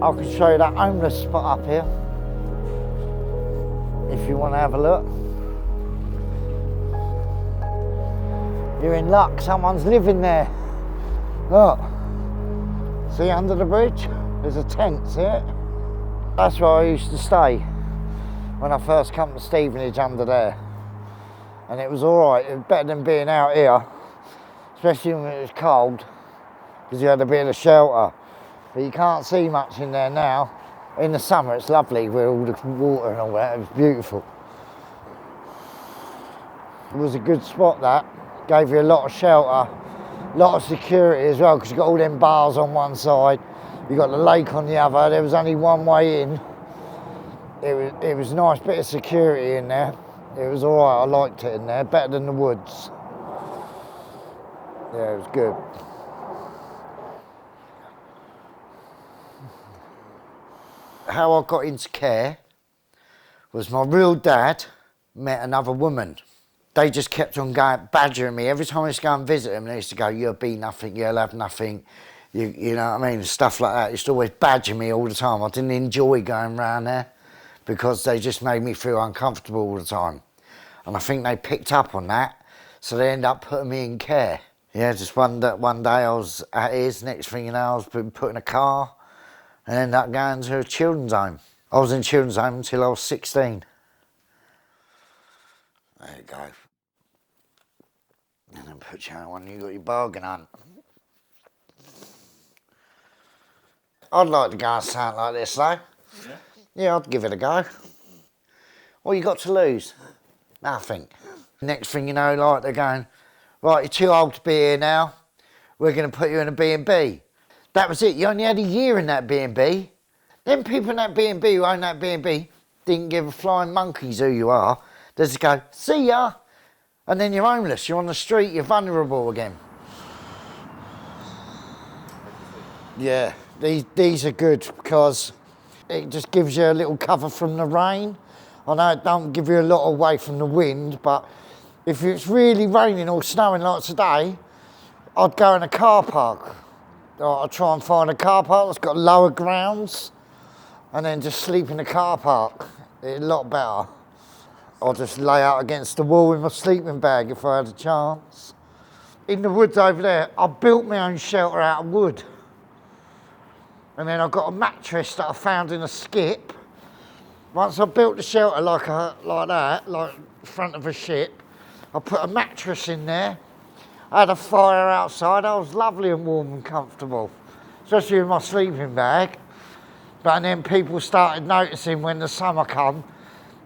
I can show you that homeless spot up here, if you want to have a look. You're in luck, someone's living there. Look, see under the bridge? There's a tent, see it? That's where I used to stay when I first come to Stevenage, under there. And it was all right, it was better than being out here, especially when it was cold, because you had a bit of shelter. But you can't see much in there now. In the summer it's lovely with all the water and all that, it was beautiful. It was a good spot, that. Gave you a lot of shelter, a lot of security as well, because you got all them bars on one side, you got the lake on the other, there was only one way in. It was a nice bit of security in there. It was all right, I liked it in there, better than the woods. Yeah, it was good. How I got into care was my real dad met another woman. They just kept on going, badgering me. Every time I used to go and visit them, they used to go, you'll be nothing, you'll have nothing. You know what I mean? Stuff like that. They used to always badger me all the time. I didn't enjoy going around there because they just made me feel uncomfortable all the time. And I think they picked up on that, so they ended up putting me in care. Yeah, just one day I was at his, next thing you know, I was being put in a car and ended up going to a children's home. I was in children's home until I was 16. There you go. And then put you on one, you got your bargain on. I'd like to go and sound like this though. Yeah? Yeah, I'd give it a go. What you got to lose? Nothing. Next thing you know, like they're going, right, you're too old to be here now. We're going to put you in a B&B. That was it. You only had a year in that B&B. Them people in that B&B who own that B&B didn't give a flying monkeys who you are. They just go, see ya. And then you're homeless. You're on the street. You're vulnerable again. Yeah, these are good because it just gives you a little cover from the rain. I know it don't give you a lot away from the wind, but if it's really raining or snowing like today, I'd go in a car park. I'd try and find a car park that's got lower grounds and then just sleep in the car park. It's a lot better. I'll just lay out against the wall with my sleeping bag if I had a chance. In the woods over there, I built my own shelter out of wood. And then I've got a mattress that I found in a skip. Once I built the shelter like that, like the front of a ship, I put a mattress in there. I had a fire outside. I was lovely and warm and comfortable, especially with my sleeping bag. But then people started noticing when the summer come,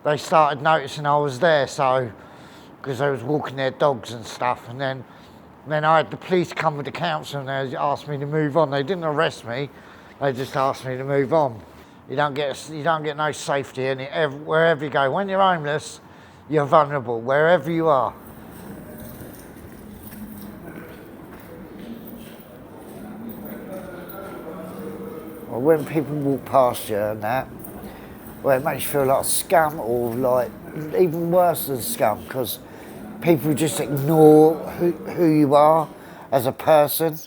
they started noticing I was there, so, because they was walking their dogs and stuff. And then I had the police come with the council and they asked me to move on. They didn't arrest me, they just asked me to move on. You don't get no safety in it. Wherever you go, when you're homeless, you're vulnerable, wherever you are. Well, when people walk past you and that, well, it makes you feel like scum, or like even worse than scum, because people just ignore who you are as a person.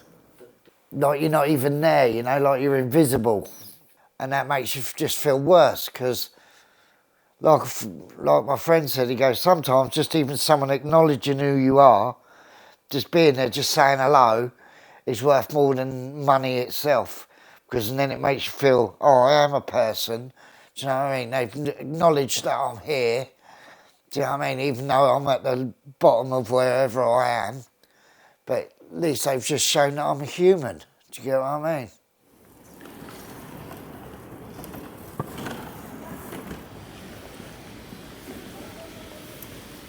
Like you're not even there, you know, like you're invisible. And that makes you just feel worse, because like my friend said, he goes, sometimes just even someone acknowledging who you are, just being there, just saying hello, is worth more than money itself. Because then it makes you feel, oh, I am a person. Do you know what I mean? They've acknowledged that I'm here. Do you know what I mean? Even though I'm at the bottom of wherever I am. But at least they've just shown that I'm a human. Do you get what I mean?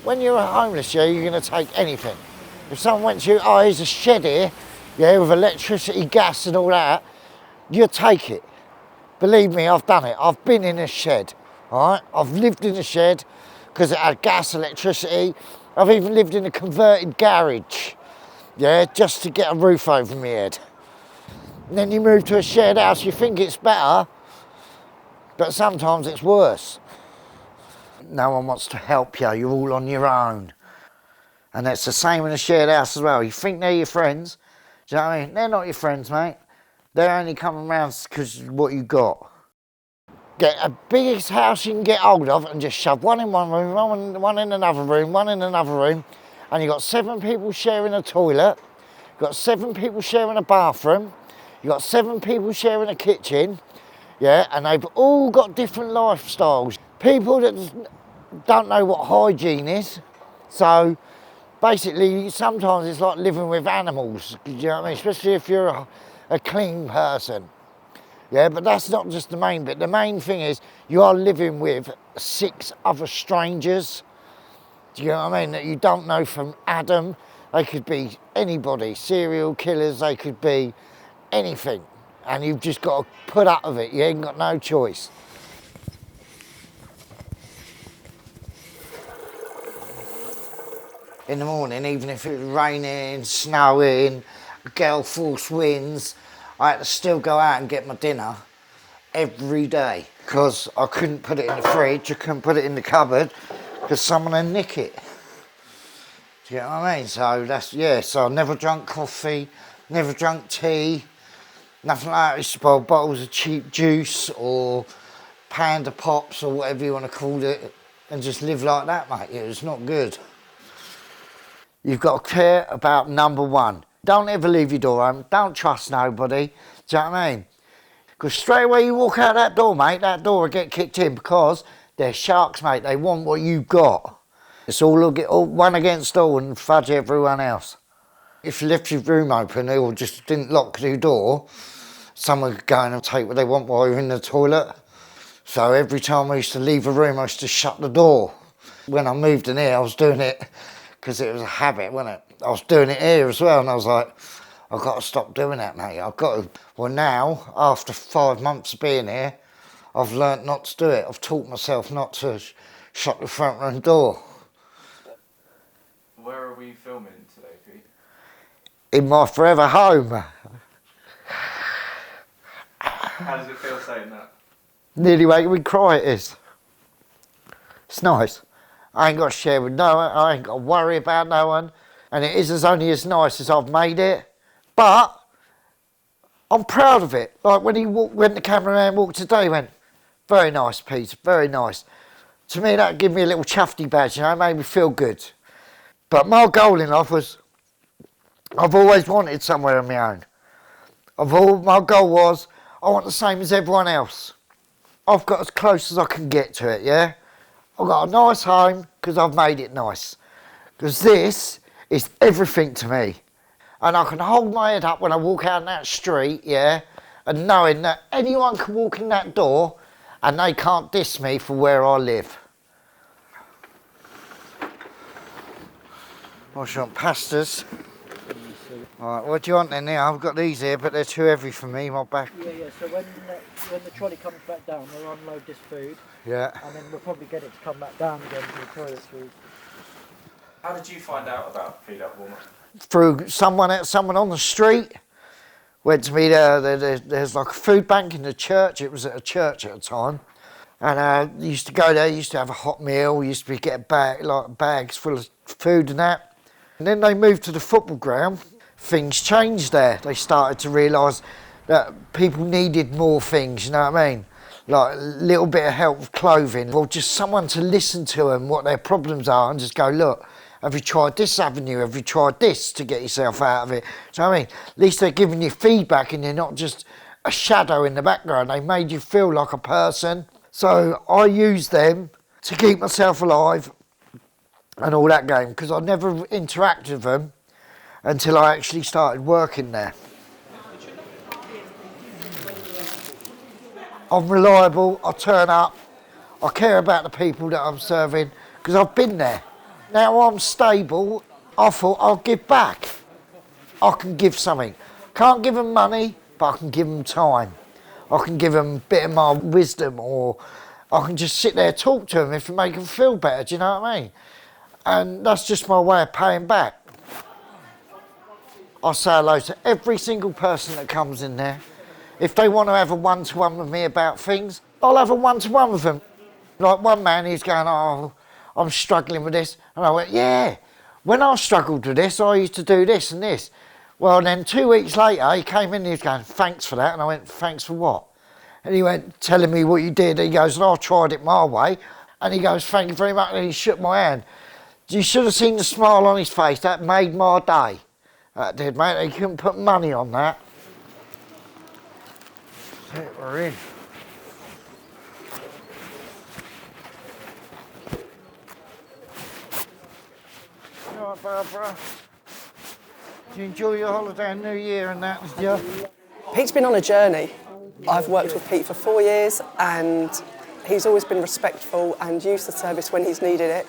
When you're homeless, yeah, you're going to take anything. If someone went to you, oh, there's a shed here, yeah, with electricity, gas and all that, you'll take it. Believe me, I've done it. I've been in a shed, all right? I've lived in a shed because it had gas, electricity. I've even lived in a converted garage, yeah, just to get a roof over my head. And then you move to a shared house, you think it's better, but sometimes it's worse. No one wants to help you, you're all on your own. And it's the same in a shared house as well. You think they're your friends, do you know what I mean? They're not your friends, mate. They're only coming round because of what you got. Get a biggest house you can get hold of and just shove one in one room, one in another room, one in another room, and you've got 7 people sharing a toilet, you've got 7 people sharing a bathroom, you've got 7 people sharing a kitchen, yeah, and they've all got different lifestyles. People that don't know what hygiene is, so basically sometimes it's like living with animals, you know what I mean, especially if you're a clean person. Yeah, but that's not just the main bit. The main thing is you are living with 6 other strangers. Do you know what I mean? That you don't know from Adam. They could be anybody, serial killers, they could be anything. And you've just got to put up with it. You ain't got no choice. In the morning, even if it was raining, snowing, gale force winds, I had to still go out and get my dinner every day because I couldn't put it in the fridge, I couldn't put it in the cupboard because someone would nick it. Do you know what I mean? So that's, yeah, so I never drunk coffee, never drunk tea, nothing like that. I used to buy bottles of cheap juice or Panda Pops or whatever you want to call it and just live like that, mate. It was not good. You've got to care about number 1. Don't ever leave your door open. Don't trust nobody. Do you know what I mean? Because straight away you walk out that door, mate, that door will get kicked in because they're sharks, mate. They want what you've got. It's all one against all and fudge everyone else. If you left your room open or just didn't lock your door, someone could go in and take what they want while you're in the toilet. So every time I used to leave a room, I used to shut the door. When I moved in here, I was doing it because it was a habit, wasn't it? I was doing it here as well, and I was like, I've got to stop doing that, mate. I've got to. Well, now, after 5 months of being here, I've learnt not to do it. I've taught myself not to shut the front room door. Where are we filming today, Pete? In my forever home. How does it feel saying that? Nearly making me cry, it is. It's nice. I ain't got to share with no one. I ain't got to worry about no one. And it is only as nice as I've made it. But I'm proud of it. Like when the cameraman walked today, he went, very nice, Pete, very nice. To me, that gave me a little chuffy badge, you know, it made me feel good. But my goal in life was, I've always wanted somewhere of my own. My goal was, I want the same as everyone else. I've got as close as I can get to it, yeah? I've got a nice home because I've made it nice. Because this is everything to me. And I can hold my head up when I walk out in that street, yeah, and knowing that anyone can walk in that door and they can't diss me for where I live. What do you want, pastas? Alright, what do you want then now? I've got these here, but they're too heavy for me, my back. Yeah, so when the trolley comes back down, we'll unload this food. Yeah. And then we'll probably get it to come back down again to the toilet food. How did you find out about Feed Up Warmer? Through someone on the street. Went to me there's like a food bank in the church. It was at a church at the time. And I used to go there, used to have a hot meal, used to get bags full of food and that. And then they moved to the football ground. Things changed there. They started to realise that people needed more things, you know what I mean? Like a little bit of help with clothing, or just someone to listen to them, what their problems are, and just go, look, have you tried this avenue? Have you tried this to get yourself out of it? Do you know what I mean? At least they're giving you feedback and you're not just a shadow in the background. They made you feel like a person. So I used them to keep myself alive and all that game, because I never interacted with them until I actually started working there. I'm reliable, I turn up, I care about the people that I'm serving, because I've been there. Now I'm stable, I thought I'll give back. I can give something. Can't give them money, but I can give them time. I can give them a bit of my wisdom, or I can just sit there and talk to them if it make them feel better, do you know what I mean? And that's just my way of paying back. I say hello to every single person that comes in there. If they want to have a one-to-one with me about things, I'll have a one-to-one with them. Like one man, he's going, oh, I'm struggling with this. And I went, yeah, when I struggled with this, I used to do this and this. Well, then 2 weeks later, he came in and he was going, thanks for that. And I went, thanks for what? And he went, telling me what you did. He goes, I tried it my way. And he goes, thank you very much. And he shook my hand. You should have seen the smile on his face. That made my day. That did, mate. He couldn't put money on that. That's it, we're in. You all right, Barbara? Did you enjoy your holiday and New Year and that, did you? Pete's been on a journey. I've worked with Pete for 4 years and he's always been respectful and used the service when he's needed it.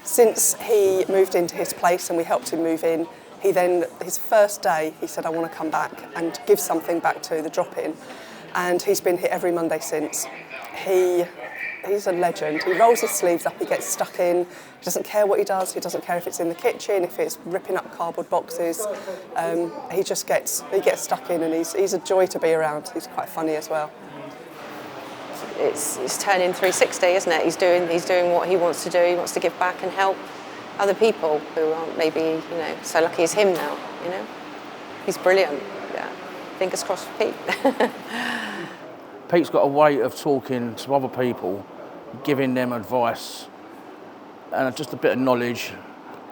Since he moved into his place and we helped him move in, his first day, he said, I want to come back and give something back to the drop-in. And he's been here every Monday since. He's a legend. He rolls his sleeves up, he gets stuck in. He doesn't care what he does. He doesn't care if it's in the kitchen, if it's ripping up cardboard boxes. He gets stuck in, and he's a joy to be around. He's quite funny as well. It's turning 360, isn't it? He's doing what he wants to do. He wants to give back and help other people who aren't maybe, so lucky as him now, He's brilliant. Yeah. Fingers crossed for Pete. Pete's got a way of talking to other people, giving them advice and just a bit of knowledge.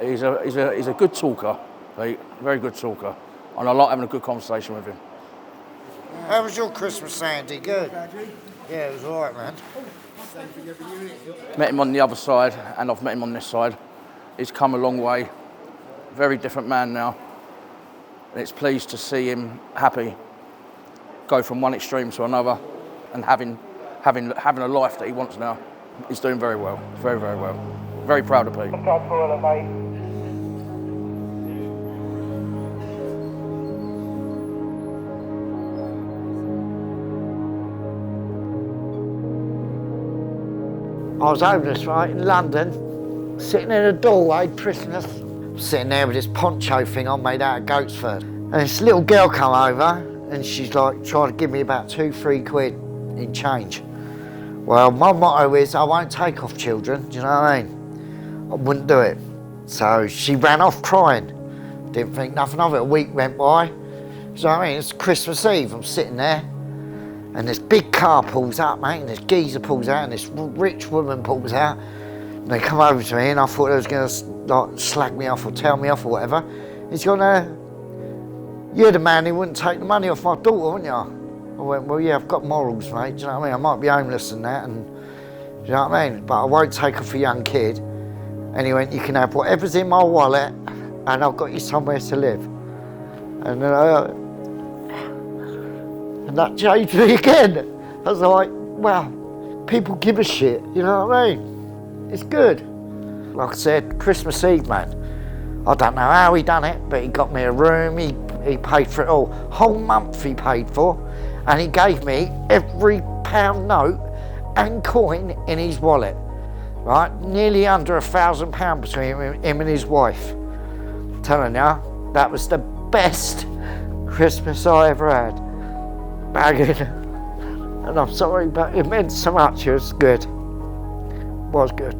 He's a good talker, Pete, very good talker. And I like having a good conversation with him. How was your Christmas, Sandy? Good? Yeah, it was all right, man. Met him on the other side and I've met him on this side. He's come a long way, very different man now. And it's pleased to see him happy, go from one extreme to another and having a life that he wants now. He's doing very well, very, very well. Very proud of Pete. I was homeless, right, in London, sitting in a doorway, Christmas, sitting there with this poncho thing on made out of goat's fur. And this little girl come over and she's like trying to give me about 2-3 quid in change. Well, my motto is I won't take off children, do you know what I mean? I wouldn't do it. So she ran off crying. Didn't think nothing of it. A week went by. Do you know what I mean? It's Christmas Eve, I'm sitting there and this big car pulls up, mate, and this geezer pulls out and this rich woman pulls out. And they come over to me and I thought they was gonna slag me off or tell me off or whatever. He's gonna, you're the man who wouldn't take the money off my daughter, wouldn't you? I went, well, yeah, I've got morals, mate, do you know what I mean? I might be homeless and that, and do you know what I mean? But I won't take her for a young kid. And he went, you can have whatever's in my wallet, and I've got you somewhere to live. And that changed me again. I was like, wow, people give a shit, you know what I mean? It's good. Like I said, Christmas Eve, man. I don't know how he done it, but he got me a room, he paid for it all. Whole month he paid for. And he gave me every pound note and coin in his wallet, right? Nearly under £1,000 between him and his wife. I'm telling you, that was the best Christmas I ever had. Bagging. And I'm sorry, but it meant so much. It was good. It was good.